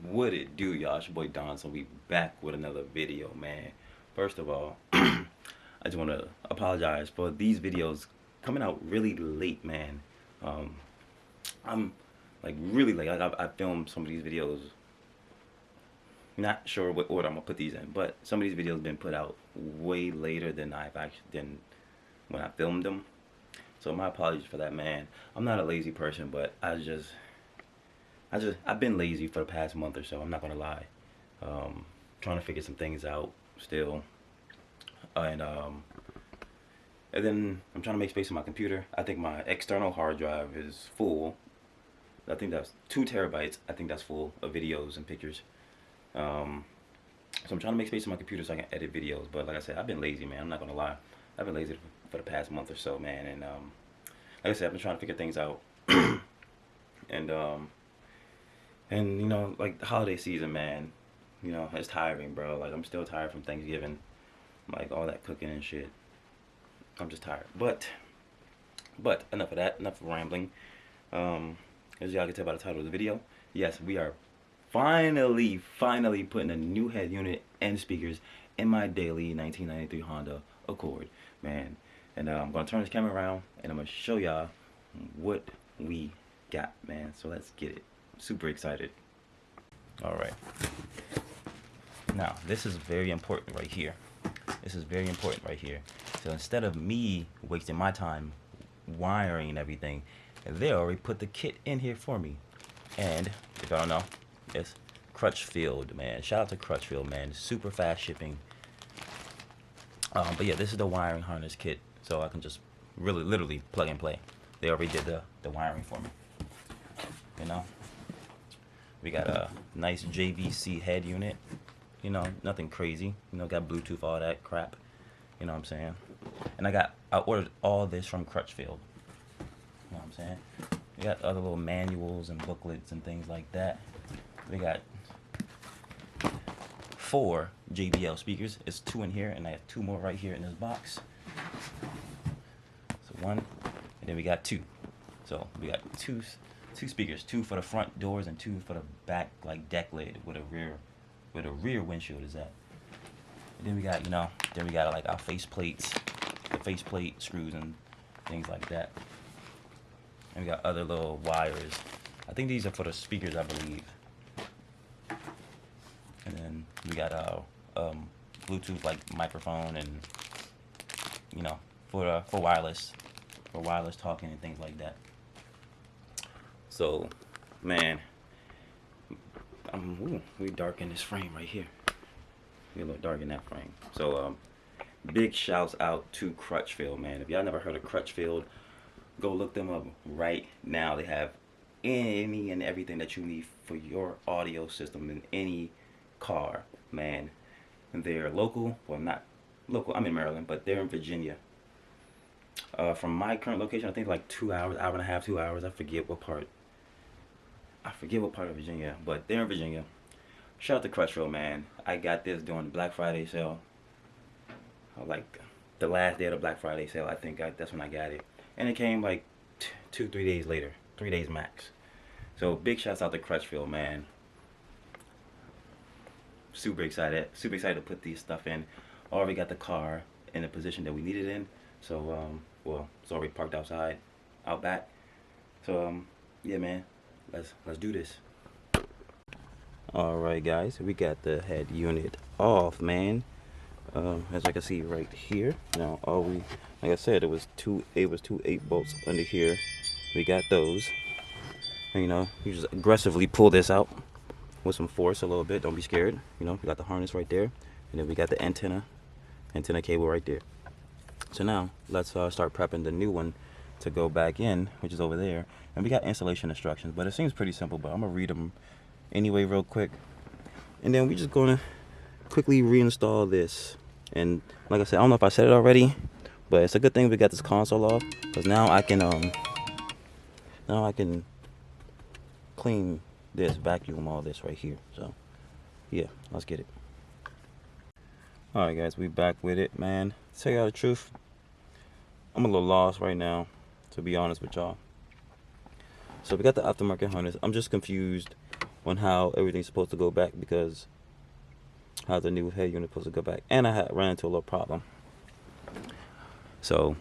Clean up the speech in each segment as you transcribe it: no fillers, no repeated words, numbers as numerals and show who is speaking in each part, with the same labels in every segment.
Speaker 1: What it do, y'all? It's your boy Don, so we back with another video, man. First of all, I just want to apologize for these videos coming out really late, man. Um, I'm like really late. Like I filmed some of these videos. Not sure what order I'm gonna put these in, but some of these videos been put out way later than I've actually than when I filmed them. So my apologies for that, man. I'm not a lazy person, but I've been lazy for the past month or so. I'm not gonna lie. Trying to figure some things out still, and then I'm trying to make space on my computer. I think my external hard drive is full. I think that's 2 terabytes. I think that's full of videos and pictures. Um, so I'm trying to make space on my computer so I can edit videos. But like I said, I've been lazy, man. I'm not gonna lie. I've been lazy for the past month or so, man. And like I said, I've been trying to figure things out. and like the holiday season, man. It's tiring, bro. Like I'm still tired from Thanksgiving, like all that cooking and shit. I'm just tired. But enough of that. Enough of rambling. As y'all can tell by the title of the video, yes, we are finally putting a new head unit and speakers in my daily 1993 Honda Accord, man. And I'm gonna turn this camera around and I'm gonna show y'all what we got, man. So let's get it. Super excited. All right. Now, this is very important right here. This is very important right here. So instead of me wasting my time wiring and everything, they already put the kit in here for me. And if y'all don't know, it's Crutchfield, man. Shout out to Crutchfield, man. Super fast shipping. But yeah, this is the wiring harness kit, so I can just really literally plug and play. They already did the wiring for me. We got a nice JVC head unit. Nothing crazy. Got Bluetooth, all that crap. You know what I'm saying? And I ordered all this from Crutchfield. You know what I'm saying? We got other little manuals and booklets and things like that. We got 4 JBL speakers. It's 2 in here, and I have 2 more right here in this box. So 1, and then we got 2. So we got two speakers, 2 for the front doors and 2 for the back, like deck lid where the rear windshield is at. And then we got like our face plates, the faceplate screws and things like that. And we got other little wires. I think these are for the speakers, I believe. And then we got our Bluetooth like microphone and for wireless talking and things like that. So, man, we dark in this frame right here. We a little dark in that frame. So, big shouts out to Crutchfield, man. If y'all never heard of Crutchfield, go look them up right now. They have any and everything that you need for your audio system in any car, man. And they're local. Well, not local. I'm in Maryland, but they're in Virginia. From my current location, I think like 2 hours, hour and a half, 2 hours. I forget what part of Virginia, but they're in Virginia. Shout out to Crutchfield, man. I got this during the Black Friday sale. Like the last day of the Black Friday sale, I think that's when I got it. And it came like 2-3 days later, 3 days max. So big shouts out to Crutchfield, man. Super excited to put these stuff in. Already got the car in the position that we need it in. So well, it's already parked outside, out back. So yeah, man, let's do this. All right, guys, we got the head unit off, man. As I can see right here. Now, like I said, it was two 8-bolts under here. We got those. And, you just aggressively pull this out with some force a little bit. Don't be scared. We got the harness right there, and then we got the antenna cable right there. So now let's start prepping the new one to go back in, which is over there. And we got installation instructions, but it seems pretty simple. But I'm gonna read them anyway, real quick, and then we're just gonna quickly reinstall this. And like I said, I don't know if I said it already, but it's a good thing we got this console off, because now I can clean this, vacuum all this right here. So yeah, let's get it. All right, guys, we back with it, man. To tell y'all the truth, I'm a little lost right now, to be honest with y'all. So we got the aftermarket harness. I'm just confused on how everything's supposed to go back, because how the new head unit supposed to go back. And I had ran into a little problem. So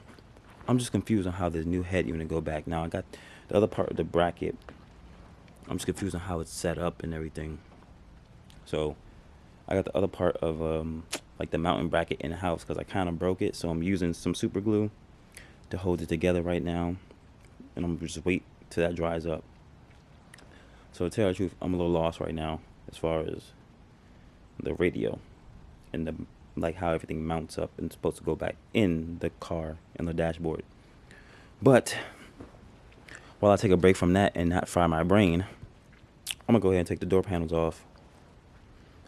Speaker 1: I'm just confused on how this new head unit go back. Now I got the other part of the bracket. I'm just confused on how it's set up and everything. So I got the other part of like the mounting bracket in the house, because I kind of broke it. So I'm using some super glue to hold it together right now, and I'm just wait till that dries up. So to tell the truth, I'm a little lost right now as far as the radio and the like how everything mounts up and it's supposed to go back in the car and the dashboard. But while I take a break from that and not fry my brain, I'm gonna go ahead and take the door panels off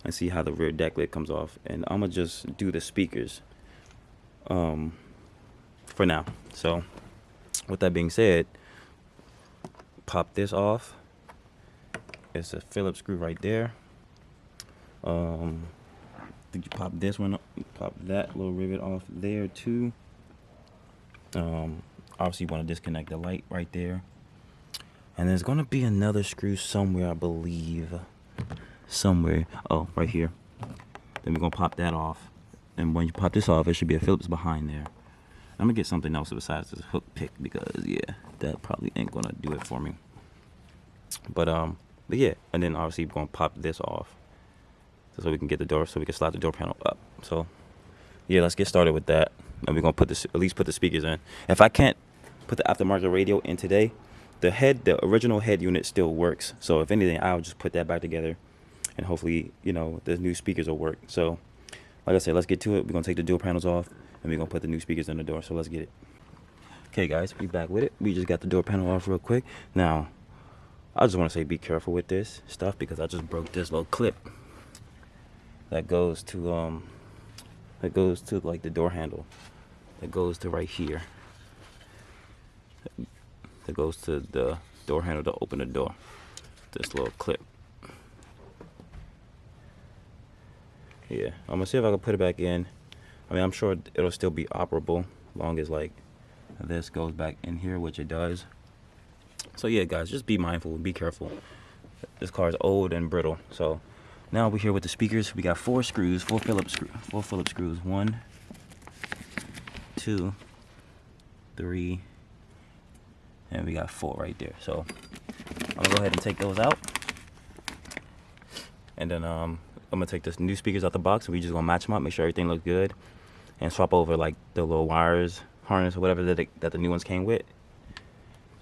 Speaker 1: and see how the rear deck lid comes off, and I'm gonna just do the speakers for now. So with that being said, pop this off. It's a Phillips screw right there. Did you pop this one up? Pop that little rivet off there too. Obviously you want to disconnect the light right there, and there's gonna be another screw somewhere, I believe, somewhere. Oh, right here. Then we're gonna pop that off, and when you pop this off, it should be a Phillips behind there. I'm gonna get something else besides this hook pick, because yeah, that probably ain't gonna do it for me. But yeah, and then obviously we're gonna pop this off so we can get the door, so we can slide the door panel up. So yeah, let's get started with that, and we're gonna put this, at least put the speakers in. If I can't put the aftermarket radio in today, the original head unit still works. So if anything, I'll just put that back together, and hopefully, you know, the new speakers will work. So like I said, let's get to it. We're gonna take the door panels off, and we're gonna put the new speakers in the door. So let's get it. Okay guys, we back with it. We just got the door panel off real quick. Now I just want to say be careful with this stuff, because I just broke this little clip that goes to like the door handle, that goes to right here, that goes to the door handle to open the door. This little clip. Yeah, I'm gonna see if I can put it back in. I mean, I'm sure it'll still be operable, long as like this goes back in here, which it does. So yeah guys, just be mindful, be careful. This car is old and brittle. So now we're here with the speakers. We got four Phillips screws. 1, 2, 3, and we got 4 right there. So I'm gonna go ahead and take those out, and then I'm gonna take the new speakers out the box, and we just gonna match them up, make sure everything looks good, and swap over like the little wires, harness, or whatever that the new ones came with,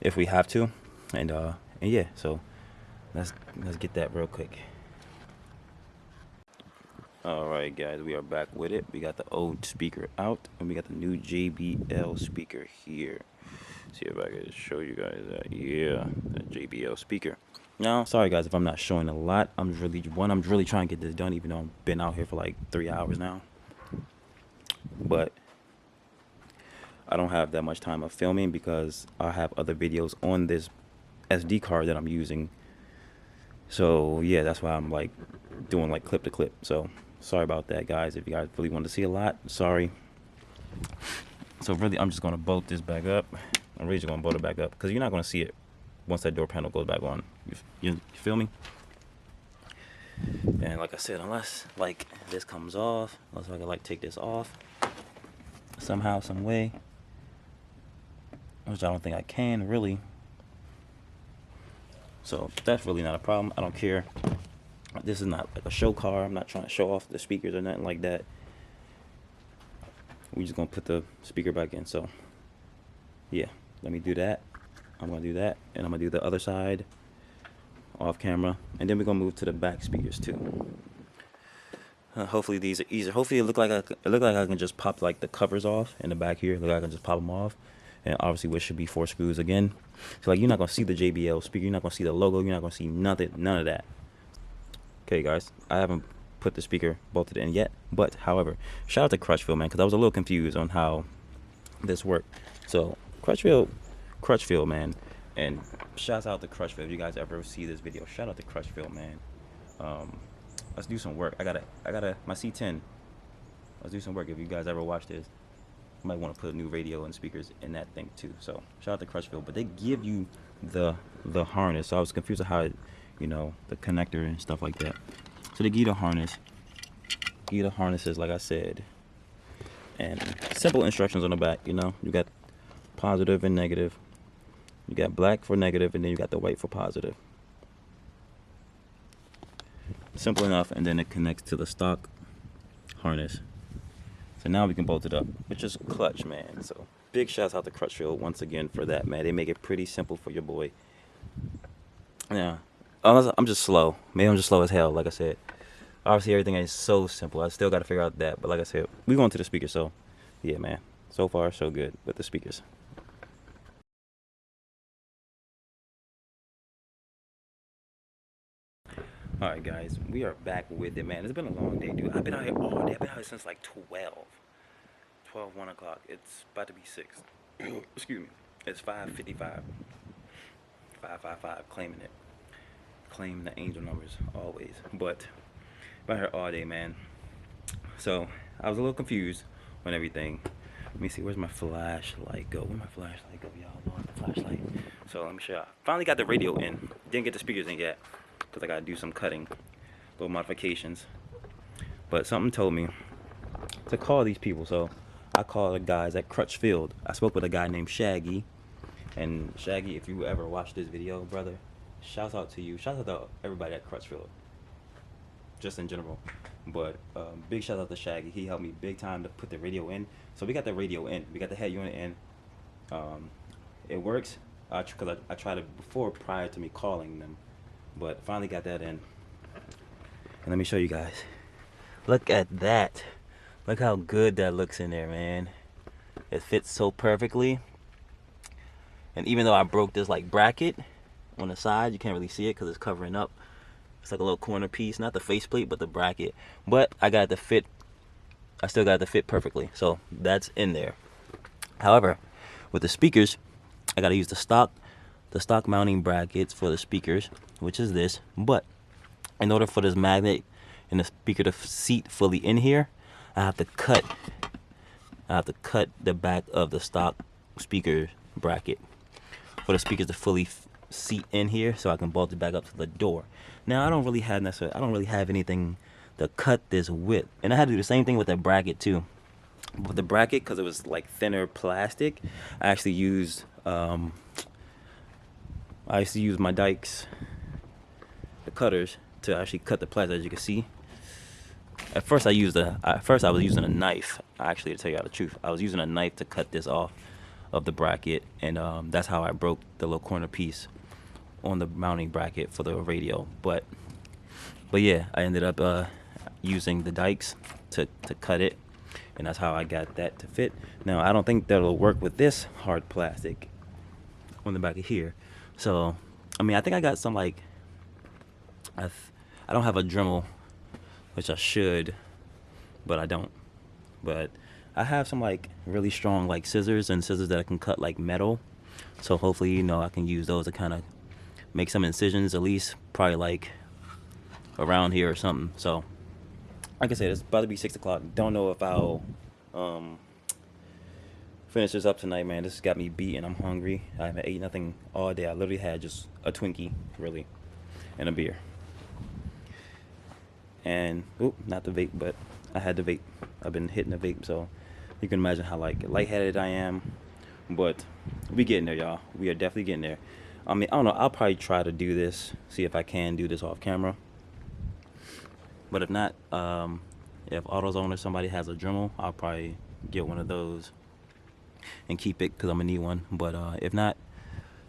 Speaker 1: if we have to. And yeah, so let's get that real quick. Alright guys, we are back with it. We got the old speaker out, and we got the new JBL speaker here. See if I can show you guys that. Yeah, that JBL speaker. Now, sorry guys if I'm not showing a lot. I'm really trying to get this done, even though I've been out here for like 3 hours now. But I don't have that much time of filming, because I have other videos on this SD card that I'm using. So yeah, that's why I'm like doing like clip to clip. So sorry about that guys, if you guys really want to see a lot, sorry. So really, I'm just gonna bolt this back up. I'm really just gonna bolt it back up, because you're not gonna see it once that door panel goes back on. You feel me? And like I said, unless like this comes off, unless I can like take this off somehow, some way, which I don't think I can really. So that's really not a problem. I don't care. This is not like a show car. I'm not trying to show off the speakers or nothing like that. We just gonna put the speaker back in. So yeah, let me do that. I'm gonna do that, and I'm gonna do the other side off camera, and then we're gonna move to the back speakers too. Hopefully these are easier. Hopefully it look like I can just pop like the covers off in the back here. Look like I can just pop them off. And obviously, which should be 4 screws again. So like, you're not gonna see the JBL speaker. You're not gonna see the logo. You're not gonna see nothing, none of that. Okay, guys, I haven't put the speaker bolted in yet. But however, shout out to Crutchfield, man, because I was a little confused on how this worked. So Crutchfield, man, and shouts out to Crutchfield. If you guys ever see this video, shout out to Crutchfield, man. Let's do some work. I gotta my C10. Let's do some work. If you guys ever watch this, you might want to put a new radio and speakers in that thing too. So shout out to Crutchfield, but they give you the harness. So I was confused on how you know, the connector and stuff like that. So the Gita harnesses, like I said, and simple instructions on the back. You know, you got positive and negative. You got black for negative, and then you got the white for positive. Simple enough, and then it connects to the stock harness. So now we can bolt it up, which is clutch, man. So big shouts out to Crutchfield once again for that, man. They make it pretty simple for your boy. Yeah, I'm just slow. Maybe I'm just slow as hell, like I said. Obviously, everything is so simple. I still got to figure out that. But like I said, we going to the speakers. So, yeah, man. So far, so good with the speakers. All right, guys. We are back with it, man. It's been a long day, dude. I've been out here all day. I've been out here since like 1 o'clock. It's about to be 6. Excuse me. It's 5:55. 555. Claiming it. Claiming the angel numbers always. But been out here all day, man. So I was a little confused on everything. Let me see, where's my flashlight go? Where'd my flashlight go? Y'all lost the flashlight. So let me show you. Finally got the radio in. Didn't get the speakers in yet because I gotta do some cutting, little modifications. But something told me to call these people, so I called the guys at Crutchfield. I spoke with a guy named Shaggy, and Shaggy, if you ever watched this video, brother, shouts out to you. Shouts out to everybody at Crutchfield, just in general. But big shout out to Shaggy. He helped me big time to put the radio in. So we got the radio in. We got the head unit in. It works because I tried it before prior to me calling them. But finally got that in. And let me show you guys. Look at that. Look how good that looks in there, man. It fits so perfectly. And even though I broke this like bracket on the side, you can't really see it because it's covering up. It's like a little corner piece, not the faceplate, but the bracket. But I got it to fit. I still got it to fit perfectly. So that's in there. However, with the speakers, I got to use the stock mounting brackets for the speakers, which is this. But in order for this magnet and the speaker to seat fully in here, I have to cut the back of the stock speaker bracket for the speakers to fully seat in here, so I can bolt it back up to the door. Now I don't really have anything to cut this with, and I had to do the same thing with the bracket too. With the bracket, because it was like thinner plastic, I actually used my dikes, the cutters, to actually cut the plastic. As you can see, at first I was using a knife. Actually, to tell you the truth, I was using a knife to cut this off of the bracket, and that's how I broke the little corner piece on the mounting bracket for the radio. But yeah, I ended up using the dikes to cut it, and that's how I got that to fit. Now I don't think that'll work with this hard plastic on the back of here. So I mean, I think I got some like I don't have a Dremel, which I should, but I don't. But I have some like really strong like scissors that I can cut like metal. So hopefully, you know, I can use those to kind of make some incisions, at least probably like around here or something. So like I said, it's about to be 6 o'clock. Don't know if I'll finish this up tonight, man. This has got me beat and I'm hungry. I haven't ate nothing all day. I literally had just a Twinkie, really, and a beer. And not the vape, but I had the vape. I've been hitting the vape, so you can imagine how like lightheaded I am. But we getting there, y'all. We are definitely getting there. I mean, I don't know. I'll probably try to do this, see if I can do this off camera. But if not, if AutoZone or somebody has a Dremel, I'll probably get one of those and keep it because I'm gonna need one. But if not,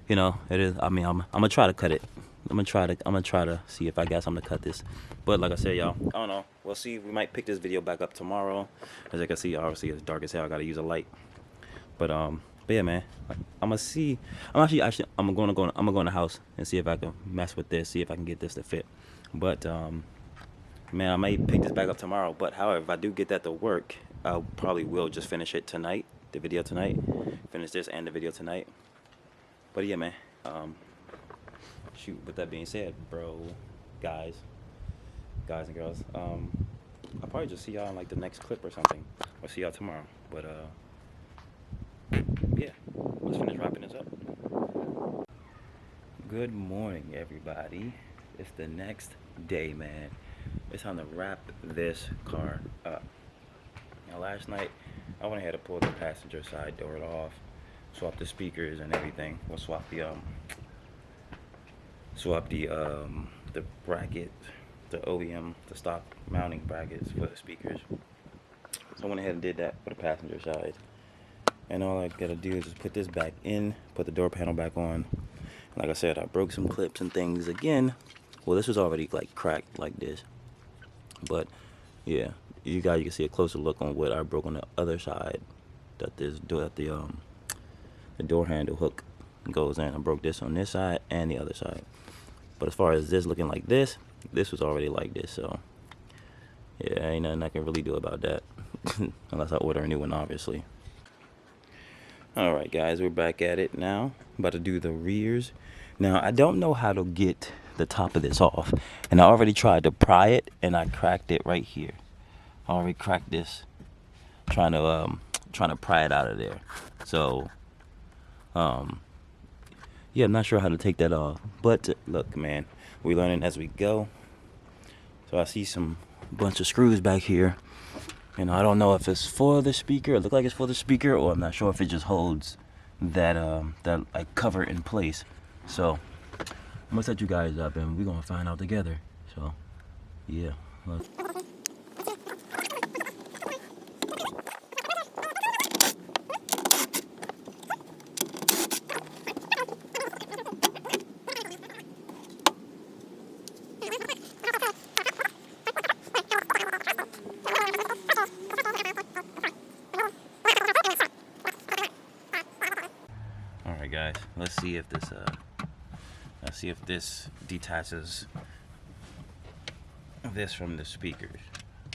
Speaker 1: you know, it is. I mean, I'm gonna try to cut it. I'm gonna try to see if I got something to cut this. But like I said, y'all, I don't know. We'll see. We might pick this video back up tomorrow. As you can see, obviously it's dark as hell. I gotta use a light. But yeah, man. I'm gonna see. I'm gonna go in the house and see if I can mess with this. See if I can get this to fit. But man, I might pick this back up tomorrow. But however, if I do get that to work, I probably will just finish it tonight. The video tonight. Finish this and the video tonight. But yeah, man. Shoot, with that being said, guys and girls, I'll probably just see y'all in like the next clip or something, or see y'all tomorrow. But yeah, let's finish wrapping this up. Good morning, everybody. It's the next day, man. It's time to wrap this car up. Now, last night, I went ahead and pulled the passenger side door off, swapped the speakers and everything. We'll swap the bracket, the OEM, the stock mounting brackets for the speakers. So I went ahead and did that for the passenger side. And all I gotta do is just put this back in, put the door panel back on. Like I said, I broke some clips and things again. Well, this was already like cracked like this, but yeah, you can see a closer look on what I broke on the other side. That the door handle hook goes in. I broke this on this side and the other side. But as far as this looking like this was already like this. So yeah, ain't nothing I can really do about that unless I order a new one, obviously. Alright guys, we're back at it now. About to do the rears. Now, I don't know how to get the top of this off. And I already tried to pry it, and I cracked it right here. I already cracked this. Trying to pry it out of there. So, yeah, I'm not sure how to take that off. But, look, man, we're learning as we go. So I see some bunch of screws back here. And I don't know if it's for the speaker. It looks like it's for the speaker, or I'm not sure if it just holds that like cover in place. So I'm gonna set you guys up, and we're gonna find out together. So yeah. Guys, let's see if this detaches this from the speakers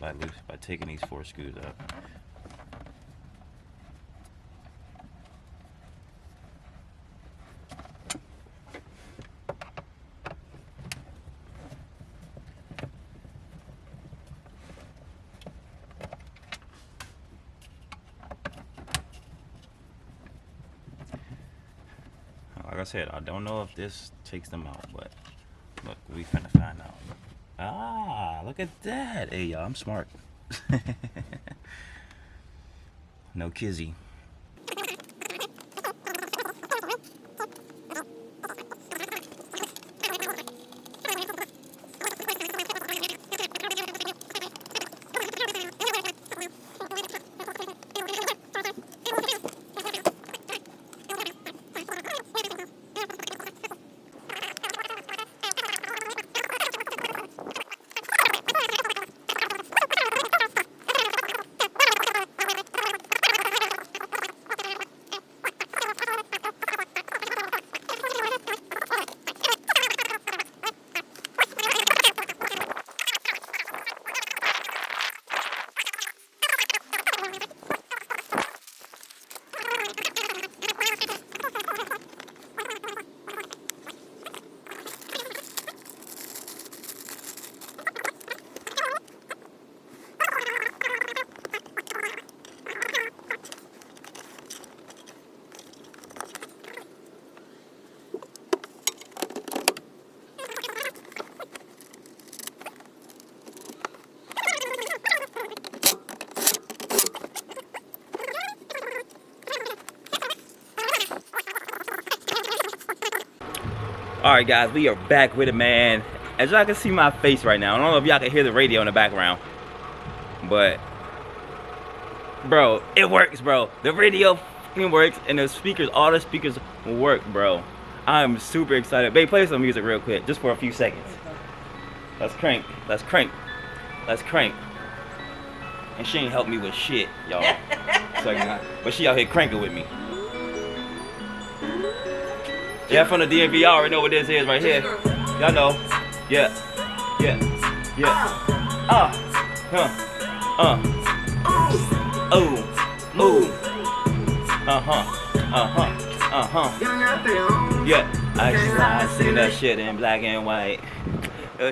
Speaker 1: by taking these 4 screws out. Like I said, I don't know if this takes them out, but look, we finna find out. Ah, look at that. Hey, y'all, I'm smart. No kizzy. Alright guys, we are back with it, man. As y'all can see my face right now, I don't know if y'all can hear the radio in the background, but bro, it works, bro. The radio fucking works, and the speakers, all the speakers work, bro. I'm super excited. Babe, play some music real quick, just for a few seconds. Let's crank, let's crank, let's crank. And she ain't helped me with shit, y'all. But she out here cranking with me. Yeah, from the DMV, y'all already know what this is right here. Y'all know. Yeah. Yeah. Yeah. Oh. Ooh. Yeah. I see that shit in black and white.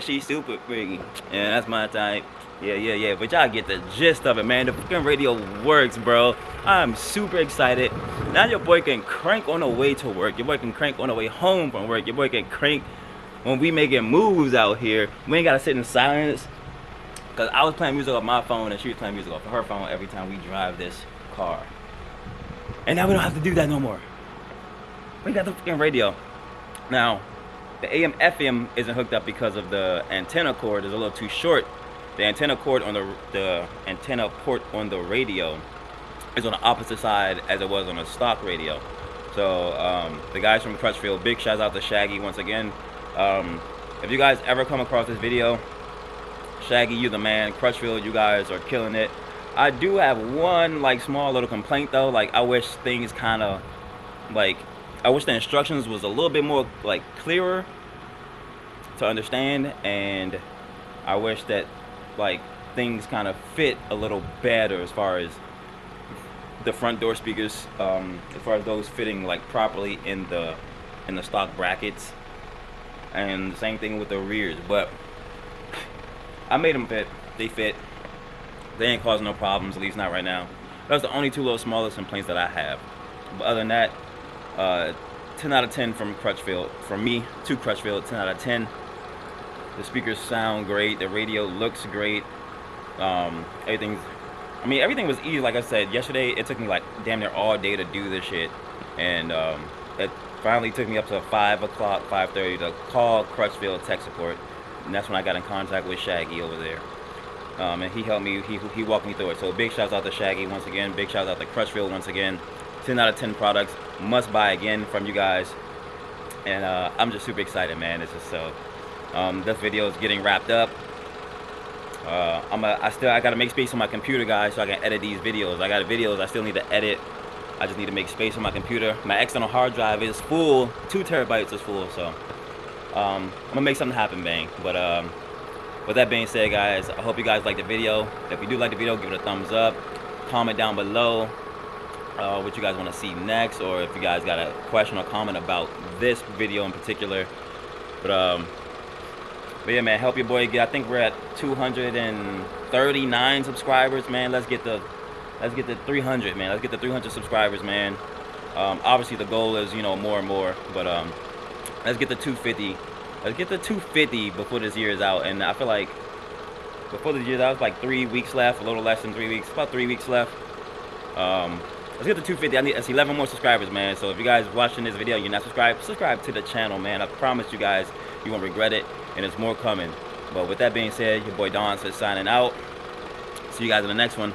Speaker 1: She's super freaky. Yeah, that's my type. Yeah. But y'all get the gist of it, man. The fucking radio works, bro. I'm super excited. Now your boy can crank on the way to work. Your boy can crank on the way home from work. Your boy can crank when we making moves out here, we ain't gotta sit in silence. Cause I was playing music off my phone and she was playing music off of her phone every time we drive this car. And now we don't have to do that no more. We got the freaking radio. Now, the AM FM isn't hooked up because of the antenna cord is a little too short. The antenna cord on the antenna port on the radio is on the opposite side as it was on a stock radio. So the guys from Crutchfield, big shout out to Shaggy once again. If you guys ever come across this video, Shaggy, you the man. Crutchfield, you guys are killing it. I do have one like small little complaint though. Like I wish things kind of like I wish the instructions was a little bit more like clearer to understand, and I wish that like things kind of fit a little better as far as the front door speakers, as far as those fitting like properly in the stock brackets, and the same thing with the rears. But I made them fit. They fit. They ain't causing no problems, at least not right now. That's the only two little smallest complaints that I have. But other than that, 10 out of 10 from Crutchfield. From me to Crutchfield, 10 out of 10. The speakers sound great. The radio looks great. Everything was easy. Like I said, yesterday it took me like damn near all day to do this shit. And it finally took me up to 5 o'clock, 5:30 to call Crutchfield tech support. And that's when I got in contact with Shaggy over there. And he helped me, he walked me through it. So big shouts out to Shaggy once again. Big shouts out to Crutchfield once again. 10 out of 10 products. Must buy again from you guys. And I'm just super excited, man. It's just so... this video is getting wrapped up. I gotta make space on my computer, guys, so I can edit these videos. I got videos I still need to edit. I just need to make space on my computer. My external hard drive is full. 2 terabytes is full, so I'm gonna make something happen, bang. But with that being said, guys, I hope you guys like the video. If you do like the video, give it a thumbs up. Comment down below what you guys want to see next, or if you guys got a question or comment about this video in particular. But yeah, man, help your boy get. I think we're at 239 subscribers, man. Let's get the 300, man. Let's get the 300 subscribers, man. Obviously the goal is, you know, more and more, but let's get the 250. Let's get the 250 before this year is out. And I feel like before this year is out, it's like 3 weeks left, a little less than 3 weeks, about 3 weeks left. Let's get the 250. I need 11 more subscribers, man. So if you guys watching this video, you're not subscribed, subscribe to the channel, man. I promise you guys, you won't regret it, and there's more coming. But with that being said, your boy Don says signing out. See you guys in the next one.